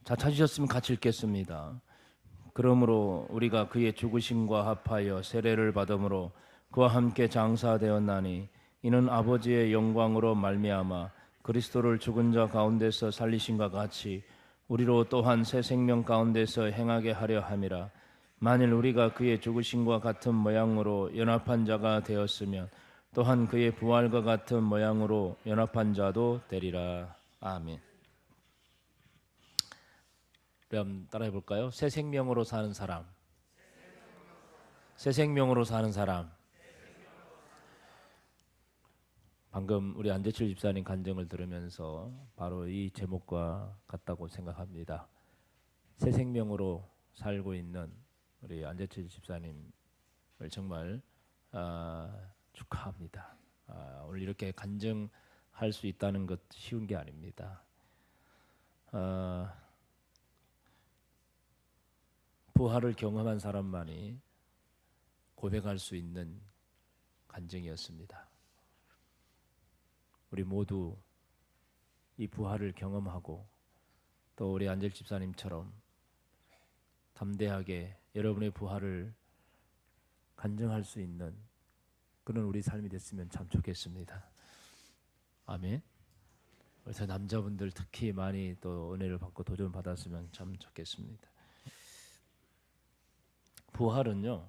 자, 찾으셨으면 같이 읽겠습니다. 그러므로 우리가 그의 죽으심과 합하여 세례를 받음으로 그와 함께 장사되었나니 이는 아버지의 영광으로 말미암아 그리스도를 죽은 자 가운데서 살리신과 같이 우리로 또한 새 생명 가운데서 행하게 하려 함이라. 만일 우리가 그의 죽으심과 같은 모양으로 연합한 자가 되었으면 또한 그의 부활과 같은 모양으로 연합한 자도 되리라. 아멘. 그럼 따라해 볼까요? 새 생명으로 사는 사람. 새 생명으로 사는 사람. 방금 우리 안재철 집사님 간증을 들으면서 바로 이 제목과 같다고 생각합니다. 새 생명으로 살고 있는 우리 안재철 집사님을 정말 축하합니다. 오늘 이렇게 간증할 수 있다는 것 쉬운 게 아닙니다. 부활을 경험한 사람만이 고백할 수 있는 간증이었습니다. 우리 모두 이 부활을 경험하고 또 우리 안젤 집사님처럼 담대하게 여러분의 부활을 간증할 수 있는 그런 우리 삶이 됐으면 참 좋겠습니다. 아멘. 그래서 남자분들 특히 많이 또 은혜를 받고 도전 받았으면 참 좋겠습니다. 부활은요,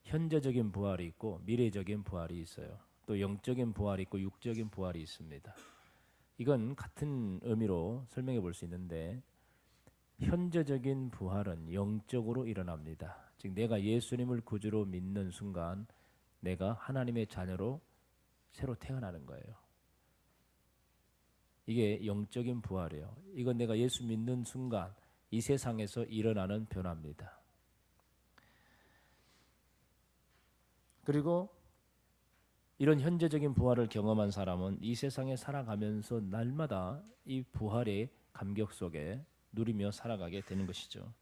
현재적인 부활이 있고 미래적인 부활이 있어요. 또 영적인 부활이 있고 육적인 부활이 있습니다. 이건 같은 의미로 설명해 볼 수 있는데, 현재적인 부활은 영적으로 일어납니다. 즉 내가 예수님을 구주로 믿는 순간 내가 하나님의 자녀로 새로 태어나는 거예요. 이게 영적인 부활이에요. 이건 내가 예수 믿는 순간 이 세상에서 일어나는 변화입니다. 그리고 이런 현재적인 부활을 경험한 사람은 이 세상에 살아가면서 날마다 이 부활의 감격 속에 누리며 살아가게 되는 것이죠.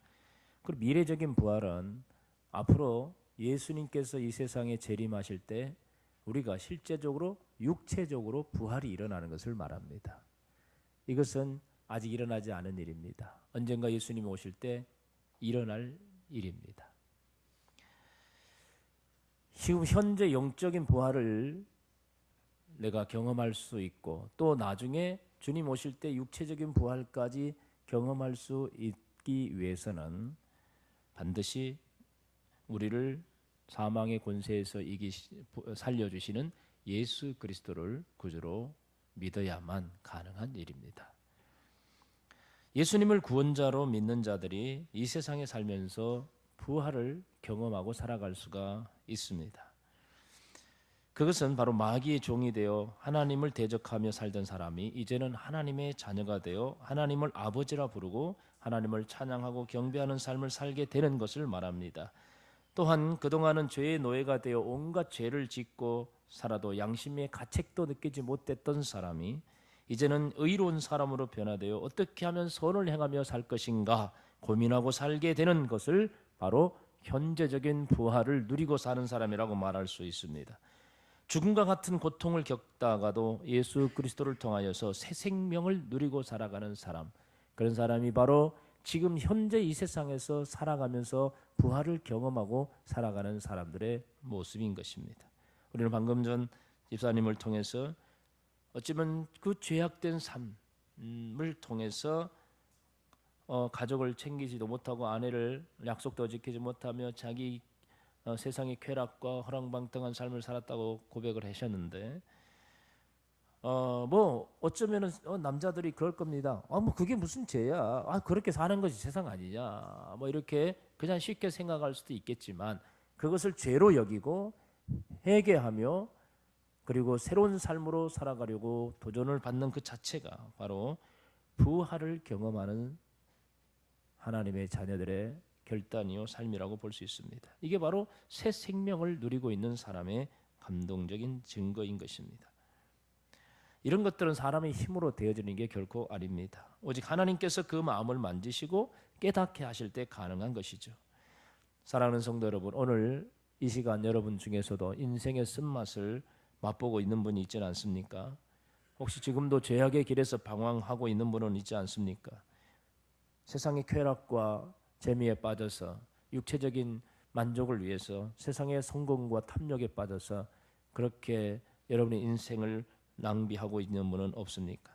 그리고 미래적인 부활은 앞으로 예수님께서 이 세상에 재림하실 때 우리가 실제적으로 육체적으로 부활이 일어나는 것을 말합니다. 이것은 아직 일어나지 않은 일입니다. 언젠가 예수님이 오실 때 일어날 일입니다. 지금 현재 영적인 부활을 내가 경험할 수 있고 또 나중에 주님 오실 때 육체적인 부활까지 경험할 수 있기 위해서는 반드시 우리를 사망의 권세에서 살려주시는 예수 그리스도를 구주로 믿어야만 가능한 일입니다. 예수님을 구원자로 믿는 자들이 이 세상에 살면서 부활을 경험하고 살아갈 수가 있습니다. 그것은 바로 마귀의 종이 되어 하나님을 대적하며 살던 사람이 이제는 하나님의 자녀가 되어 하나님을 아버지라 부르고 하나님을 찬양하고 경배하는 삶을 살게 되는 것을 말합니다. 또한 그동안은 죄의 노예가 되어 온갖 죄를 짓고 살아도 양심의 가책도 느끼지 못했던 사람이 이제는 의로운 사람으로 변화되어 어떻게 하면 선을 행하며 살 것인가 고민하고 살게 되는 것을 바로 현재적인 부활을 누리고 사는 사람이라고 말할 수 있습니다. 죽음과 같은 고통을 겪다가도 예수 그리스도를 통하여서 새 생명을 누리고 살아가는 사람, 그런 사람이 바로 지금 현재 이 세상에서 살아가면서 부활을 경험하고 살아가는 사람들의 모습인 것입니다. 우리는 방금 전 집사님을 통해서 어쩌면 그 죄악된 삶을 통해서 가족을 챙기지도 못하고 아내를 약속도 지키지 못하며 자기 세상의 쾌락과 허랑방탕한 삶을 살았다고 고백을 하셨는데 뭐 어쩌면은 남자들이 그럴 겁니다. 뭐 그게 무슨 죄야? 그렇게 사는 것이 세상 아니냐? 뭐 이렇게 그냥 쉽게 생각할 수도 있겠지만 그것을 죄로 여기고 회개하며 그리고 새로운 삶으로 살아가려고 도전을 받는 그 자체가 바로 부활을 경험하는 하나님의 자녀들의 결단이요 삶이라고 볼 수 있습니다. 이게 바로 새 생명을 누리고 있는 사람의 감동적인 증거인 것입니다. 이런 것들은 사람의 힘으로 되어지는 게 결코 아닙니다. 오직 하나님께서 그 마음을 만지시고 깨닫게 하실 때 가능한 것이죠. 사랑하는 성도 여러분, 오늘 이 시간 여러분 중에서도 인생의 쓴맛을 맛보고 있는 분이 있지 않습니까? 혹시 지금도 죄악의 길에서 방황하고 있는 분은 있지 않습니까? 세상의 쾌락과 재미에 빠져서 육체적인 만족을 위해서 세상의 성공과 탐욕에 빠져서 그렇게 여러분의 인생을 낭비하고 있는 분은 없습니까?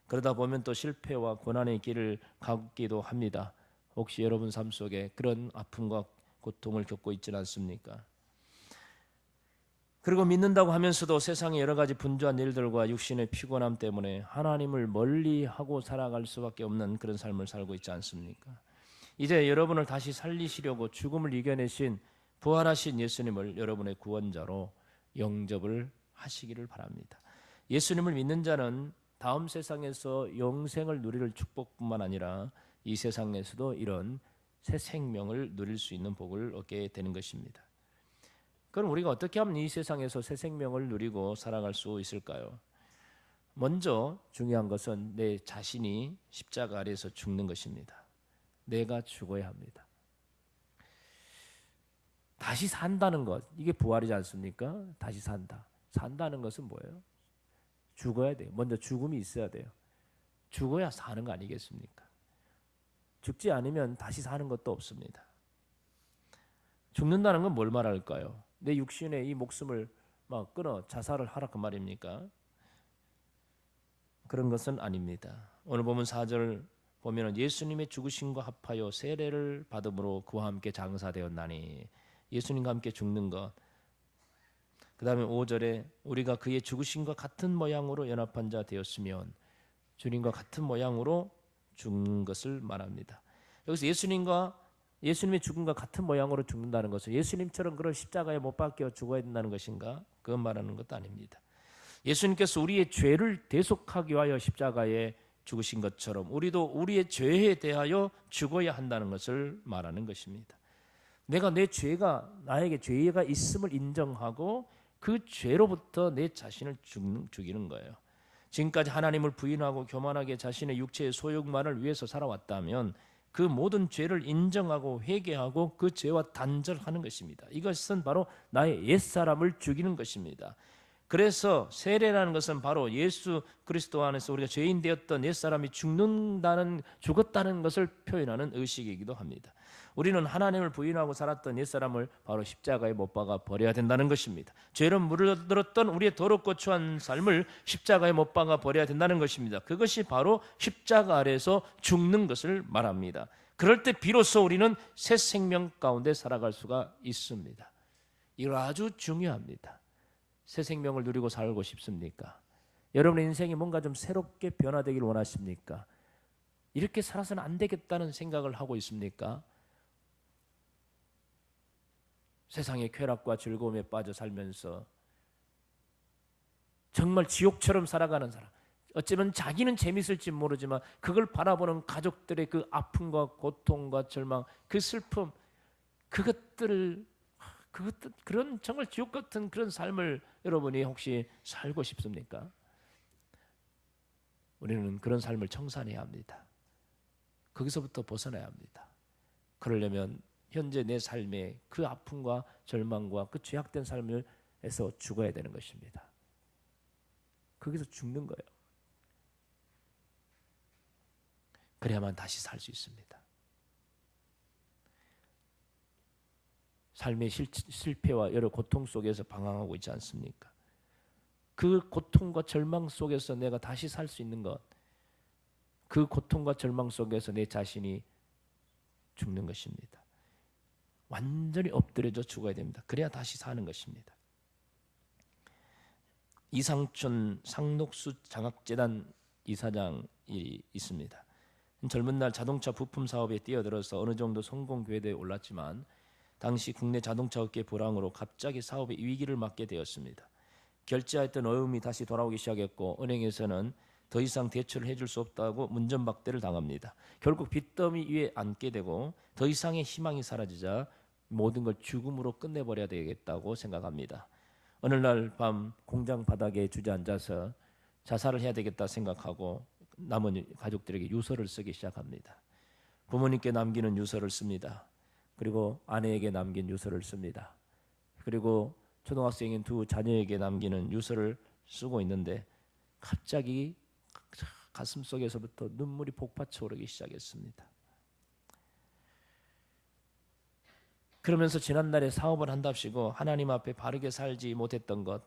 그러다 보면 또 실패와 고난의 길을 가기도 합니다. 혹시 여러분 삶 속에 그런 아픔과 고통을 겪고 있지는 않습니까? 그리고 믿는다고 하면서도 세상의 여러 가지 분주한 일들과 육신의 피곤함 때문에 하나님을 멀리하고 살아갈 수밖에 없는 그런 삶을 살고 있지 않습니까? 이제 여러분을 다시 살리시려고 죽음을 이겨내신 부활하신 예수님을 여러분의 구원자로 영접을 하시기를 바랍니다. 예수님을 믿는 자는 다음 세상에서 영생을 누릴 축복뿐만 아니라 이 세상에서도 이런 새 생명을 누릴 수 있는 복을 얻게 되는 것입니다. 그럼 우리가 어떻게 하면 이 세상에서 새 생명을 누리고 살아갈 수 있을까요? 먼저 중요한 것은 내 자신이 십자가 아래에서 죽는 것입니다. 내가 죽어야 합니다. 다시 산다는 것, 이게 부활이지 않습니까? 다시 산다. 산다는 것은 뭐예요? 죽어야 돼요. 먼저 죽음이 있어야 돼요. 죽어야 사는 거 아니겠습니까? 죽지 않으면 다시 사는 것도 없습니다. 죽는다는 건 뭘 말할까요? 내 육신의 이 목숨을 막 끊어 자살을 하라 그 말입니까? 그런 것은 아닙니다. 오늘 보면 4절 보면 예수님의 죽으심과 합하여 세례를 받음으로 그와 함께 장사되었나니, 예수님과 함께 죽는 것. 그 다음에 5절에 우리가 그의 죽으심과 같은 모양으로 연합한 자 되었으면, 주님과 같은 모양으로 죽는 것을 말합니다. 여기서 예수님의 죽음과 같은 모양으로 죽는다는 것은 예수님처럼 그런 십자가에 못 박혀 죽어야 된다는 것인가? 그건 말하는 것도 아닙니다. 예수님께서 우리의 죄를 대속하기 위하여 십자가에 죽으신 것처럼 우리도 우리의 죄에 대하여 죽어야 한다는 것을 말하는 것입니다. 내가 내 죄가 나에게 죄가 있음을 인정하고 그 죄로부터 내 자신을 죽이는 거예요. 지금까지 하나님을 부인하고 교만하게 자신의 육체의 소욕만을 위해서 살아왔다면 그 모든 죄를 인정하고 회개하고 그 죄와 단절하는 것입니다. 이것은 바로 나의 옛사람을 죽이는 것입니다. 그래서 세례라는 것은 바로 예수 그리스도 안에서 우리가 죄인 되었던 옛사람이 죽었다는 것을 표현하는 의식이기도 합니다. 우리는 하나님을 부인하고 살았던 옛사람을 바로 십자가에 못 박아 버려야 된다는 것입니다. 죄로 물들었던 우리의 더럽고 추한 삶을 십자가에 못 박아 버려야 된다는 것입니다. 그것이 바로 십자가 아래에서 죽는 것을 말합니다. 그럴 때 비로소 우리는 새 생명 가운데 살아갈 수가 있습니다. 이거 아주 중요합니다. 새 생명을 누리고 살고 싶습니까? 여러분의 인생이 뭔가 좀 새롭게 변화되길 원하십니까? 이렇게 살아서는 안 되겠다는 생각을 하고 있습니까? 세상의 쾌락과 즐거움에 빠져 살면서 정말 지옥처럼 살아가는 사람, 어쩌면 자기는 재밌을지 모르지만 그걸 바라보는 가족들의 그 아픔과 고통과 절망, 그 슬픔, 그런 정말 지옥 같은 그런 삶을 여러분이 혹시 살고 싶습니까? 우리는 그런 삶을 청산해야 합니다. 거기서부터 벗어나야 합니다. 그러려면 현재 내 삶의 그 아픔과 절망과 그 죄악된 삶에서 죽어야 되는 것입니다. 거기서 죽는 거예요. 그래야만 다시 살 수 있습니다. 삶의 실패와 여러 고통 속에서 방황하고 있지 않습니까? 그 고통과 절망 속에서 내가 다시 살 수 있는 것, 그 고통과 절망 속에서 내 자신이 죽는 것입니다. 완전히 엎드려져 죽어야 됩니다. 그래야 다시 사는 것입니다. 이상촌 상록수 장학재단 이사장이 있습니다. 젊은 날 자동차 부품 사업에 뛰어들어서 어느 정도 성공 궤도에 올랐지만 당시 국내 자동차 업계 불황으로 갑자기 사업의 위기를 맞게 되었습니다. 결제했던 어음이 다시 돌아오기 시작했고 은행에서는 더 이상 대출을 해줄 수 없다고 문전박대를 당합니다. 결국 빚더미 위에 앉게 되고 더 이상의 희망이 사라지자 모든 걸 죽음으로 끝내버려야 되겠다고 생각합니다. 어느 날 밤 공장 바닥에 주저앉아서 자살을 해야 되겠다 생각하고 남은 가족들에게 유서를 쓰기 시작합니다. 부모님께 남기는 유서를 씁니다. 그리고 아내에게 남긴 유서를 씁니다. 그리고 초등학생인 두 자녀에게 남기는 유서를 쓰고 있는데 갑자기 가슴속에서부터 눈물이 폭파쳐 오르기 시작했습니다. 그러면서 지난날에 사업을 한답시고 하나님 앞에 바르게 살지 못했던 것,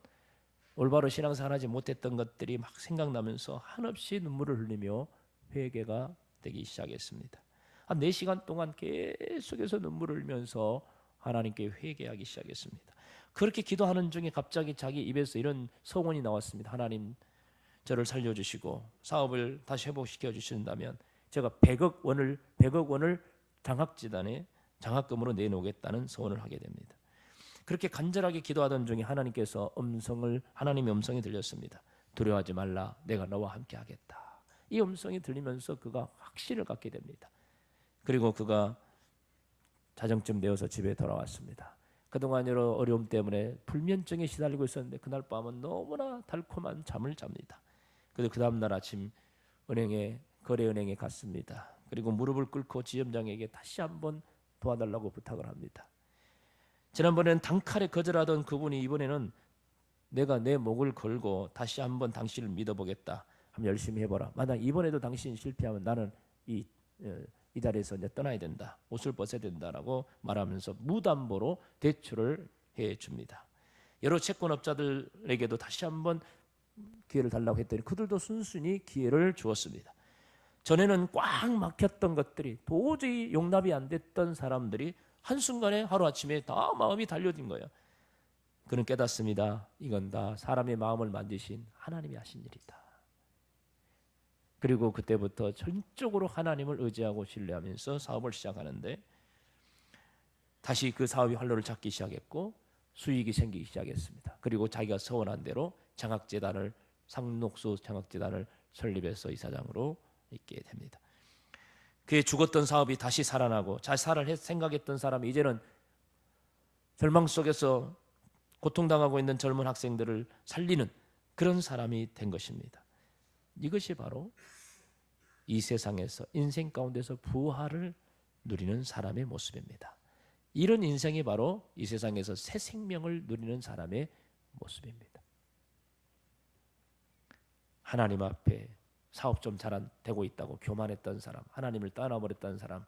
올바로 신앙생활하지 못했던 것들이 막 생각나면서 한없이 눈물을 흘리며 회개가 되기 시작했습니다. 한 4시간 동안 계속해서 눈물을 흘리면서 하나님께 회개하기 시작했습니다. 그렇게 기도하는 중에 갑자기 자기 입에서 이런 소원이 나왔습니다. 하나님, 저를 살려주시고 사업을 다시 회복시켜 주신다면 제가 100억 원을 장학재단에 장학금으로 내놓겠다는 소원을 하게 됩니다. 그렇게 간절하게 기도하던 중에 하나님의 음성이 들렸습니다. 두려워하지 말라, 내가 너와 함께 하겠다. 이 음성이 들리면서 그가 확신을 갖게 됩니다. 그리고 그가 자정쯤 되어서 집에 돌아왔습니다. 그동안 여러 어려움 때문에 불면증에 시달리고 있었는데 그날 밤은 너무나 달콤한 잠을 잡니다. 그래서 그 다음날 아침 거래은행에 갔습니다. 그리고 무릎을 꿇고 지점장에게 다시 한번 도와달라고 부탁을 합니다. 지난번에는 단칼에 거절하던 그분이 이번에는 내가 내 목을 걸고 다시 한번 당신을 믿어보겠다. 한번 열심히 해보라. 만약 이번에도 당신이 실패하면 나는 이 자리에서 이제 떠나야 된다. 옷을 벗어야 된다라고 말하면서 무담보로 대출을 해줍니다. 여러 채권업자들에게도 다시 한번 기회를 달라고 했더니 그들도 순순히 기회를 주었습니다. 전에는 꽉 막혔던 것들이 도저히 용납이 안 됐던 사람들이 한순간에 하루아침에 다 마음이 달려진 거예요. 그는 깨닫습니다. 이건 다 사람의 마음을 만드신 하나님이 하신 일이다. 그리고 그때부터 전적으로 하나님을 의지하고 신뢰하면서 사업을 시작하는데 다시 그 사업이 활로를 잡기 시작했고 수익이 생기기 시작했습니다. 그리고 자기가 서원한 대로 상록수 장학재단을 설립해서 이사장으로 있게 됩니다. 그의 죽었던 사업이 다시 살아나고 자살을 생각했던 사람이 이제는 절망 속에서 고통당하고 있는 젊은 학생들을 살리는 그런 사람이 된 것입니다. 이것이 바로 이 세상에서 인생 가운데서 부활을 누리는 사람의 모습입니다. 이런 인생이 바로 이 세상에서 새 생명을 누리는 사람의 모습입니다. 하나님 앞에 사업 좀 잘 안 되고 있다고 교만했던 사람, 하나님을 떠나버렸던 사람,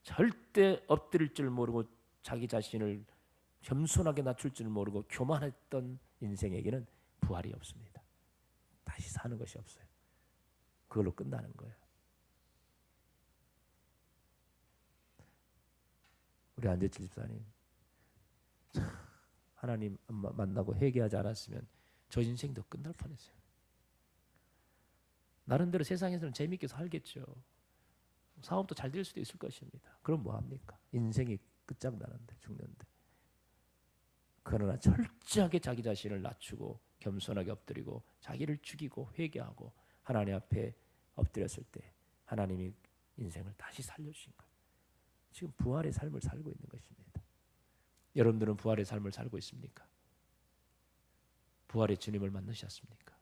절대 엎드릴 줄 모르고 자기 자신을 겸손하게 낮출 줄 모르고 교만했던 인생에게는 부활이 없습니다. 다시 사는 것이 없어요. 그걸로 끝나는 거예요. 우리 안재칠 집사님, 하나님 만나고 회개하지 않았으면 저 인생도 끝날 뻔했어요. 나름대로 세상에서는 재미있게 살겠죠. 사업도 잘 될 수도 있을 것입니다. 그럼 뭐합니까? 인생이 끝장나는데, 죽는데. 그러나 철저하게 자기 자신을 낮추고 겸손하게 엎드리고 자기를 죽이고 회개하고 하나님 앞에 엎드렸을 때 하나님이 인생을 다시 살려주신 거예요. 지금 부활의 삶을 살고 있는 것입니다. 여러분들은 부활의 삶을 살고 있습니까? 부활의 주님을 만나셨습니까?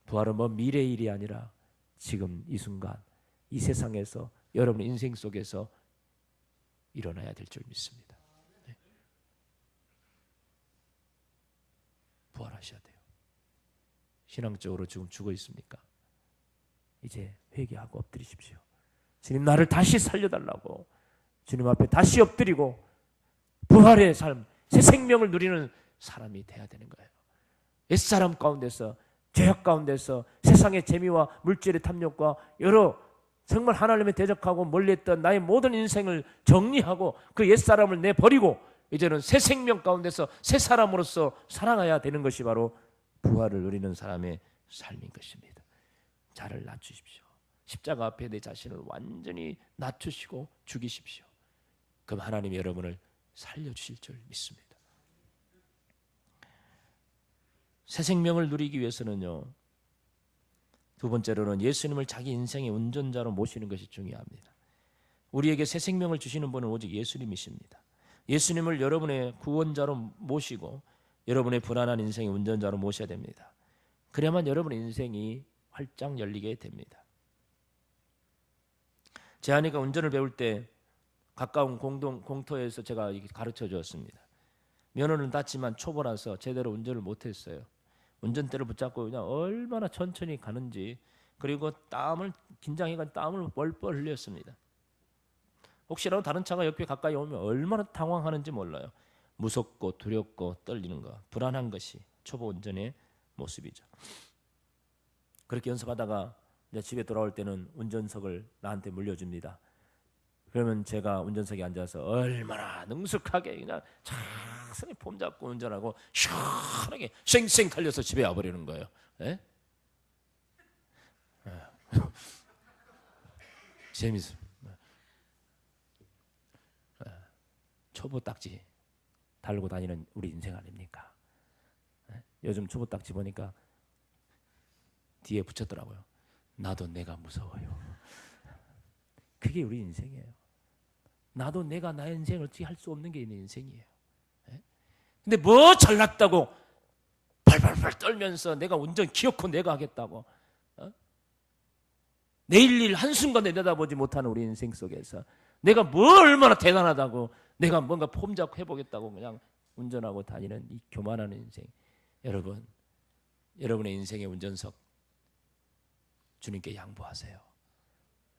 부활은 뭐 미래의 일이 아니라 지금 이 순간 이 세상에서 여러분의 인생 속에서 일어나야 될 줄 믿습니다. 네. 부활하셔야 돼요. 신앙적으로 지금 죽어 있습니까? 이제 회개하고 엎드리십시오. 주님, 나를 다시 살려달라고 주님 앞에 다시 엎드리고 부활의 삶, 새 생명을 누리는 사람이 돼야 되는 거예요. 옛사람 가운데서, 죄악 가운데서 세상의 재미와 물질의 탐욕과 여러 정말 하나님에 대적하고 멀리했던 나의 모든 인생을 정리하고 그 옛사람을 내버리고 이제는 새 생명 가운데서 새 사람으로서 살아가야 되는 것이 바로 부활을 누리는 사람의 삶인 것입니다. 자를 낮추십시오. 십자가 앞에 내 자신을 완전히 낮추시고 죽이십시오. 그럼 하나님이 여러분을 살려주실 줄 믿습니다. 새 생명을 누리기 위해서는요, 두 번째로는 예수님을 자기 인생의 운전자로 모시는 것이 중요합니다. 우리에게 새 생명을 주시는 분은 오직 예수님이십니다. 예수님을 여러분의 구원자로 모시고 여러분의 불안한 인생의 운전자로 모셔야 됩니다. 그래야만 여러분의 인생이 활짝 열리게 됩니다. 제 아내가 운전을 배울 때 가까운 공터에서 제가 가르쳐 주었습니다. 면허는 땄지만 초보라서 제대로 운전을 못했어요. 운전대를 붙잡고 그냥 얼마나 천천히 가는지, 그리고 긴장해가 땀을 뻘뻘 흘렸습니다. 혹시라도 다른 차가 옆에 가까이 오면 얼마나 당황하는지 몰라요. 무섭고 두렵고 떨리는 것, 불안한 것이 초보 운전의 모습이죠. 그렇게 연습하다가 이제 집에 돌아올 때는 운전석을 나한테 물려줍니다. 그러면 제가 운전석에 앉아서 얼마나 능숙하게 그냥 차선에 폼 잡고 운전하고 시원하게 쌩쌩 달려서 집에 와버리는 거예요. 예? 재밌어요. 초보 딱지 달고 다니는 우리 인생 아닙니까? 요즘 초보 딱지 보니까 뒤에 붙였더라고요. 나도 내가 무서워요. 그게 우리 인생이에요. 나도 내가 나의 인생을 어떻게 할 수 없는 게 내 인생이에요. 근데 뭐 잘났다고 발발발 떨면서 내가 운전 기어코 내가 하겠다고 내일 일 한순간에 내다보지 못하는 우리 인생 속에서 내가 뭐 얼마나 대단하다고 내가 뭔가 폼 잡고 해보겠다고 그냥 운전하고 다니는 이 교만한 인생. 여러분, 여러분의 인생의 운전석 주님께 양보하세요.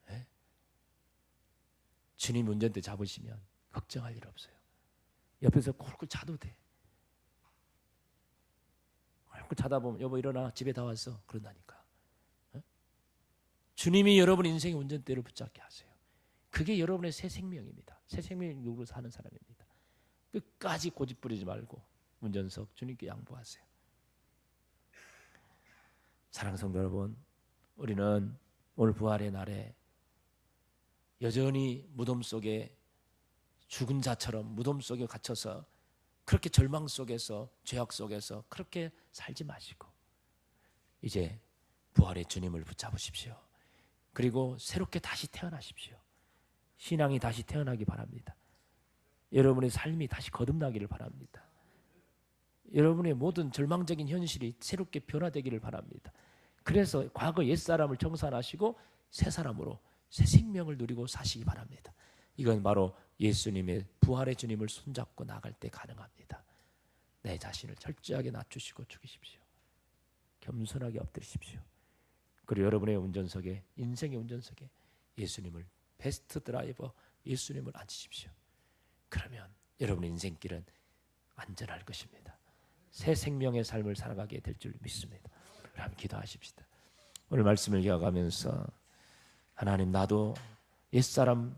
네? 주님 운전대 잡으시면 걱정할 일 없어요. 옆에서 콜콜 자도 돼. 콜콜 자다 보면 여보 일어나 집에 다 왔어 그런다니까. 네? 주님이 여러분 인생의 운전대를 붙잡게 하세요. 그게 여러분의 새 생명입니다. 새 생명을 누구로 사는 사람입니다. 끝까지 고집 부리지 말고 운전석 주님께 양보하세요. 사랑하는 성도 여러분, 우리는 오늘 부활의 날에 여전히 무덤 속에 죽은 자처럼 무덤 속에 갇혀서 그렇게 절망 속에서 죄악 속에서 그렇게 살지 마시고 이제 부활의 주님을 붙잡으십시오. 그리고 새롭게 다시 태어나십시오. 신앙이 다시 태어나기 바랍니다. 여러분의 삶이 다시 거듭나기를 바랍니다. 여러분의 모든 절망적인 현실이 새롭게 변화되기를 바랍니다. 그래서 과거 옛사람을 청산하시고 새 사람으로 새 생명을 누리고 사시기 바랍니다. 이건 바로 예수님의 부활의 주님을 손잡고 나갈 때 가능합니다. 내 자신을 철저하게 낮추시고 죽이십시오. 겸손하게 엎드리십시오. 그리고 여러분의 운전석에 인생의 운전석에 예수님을 베스트 드라이버 예수님을 앉히십시오. 그러면 여러분의 인생길은 안전할 것입니다. 새 생명의 삶을 살아가게 될 줄 믿습니다. 한번 기도하십시다. 오늘 말씀을 이어가면서 하나님 나도 옛사람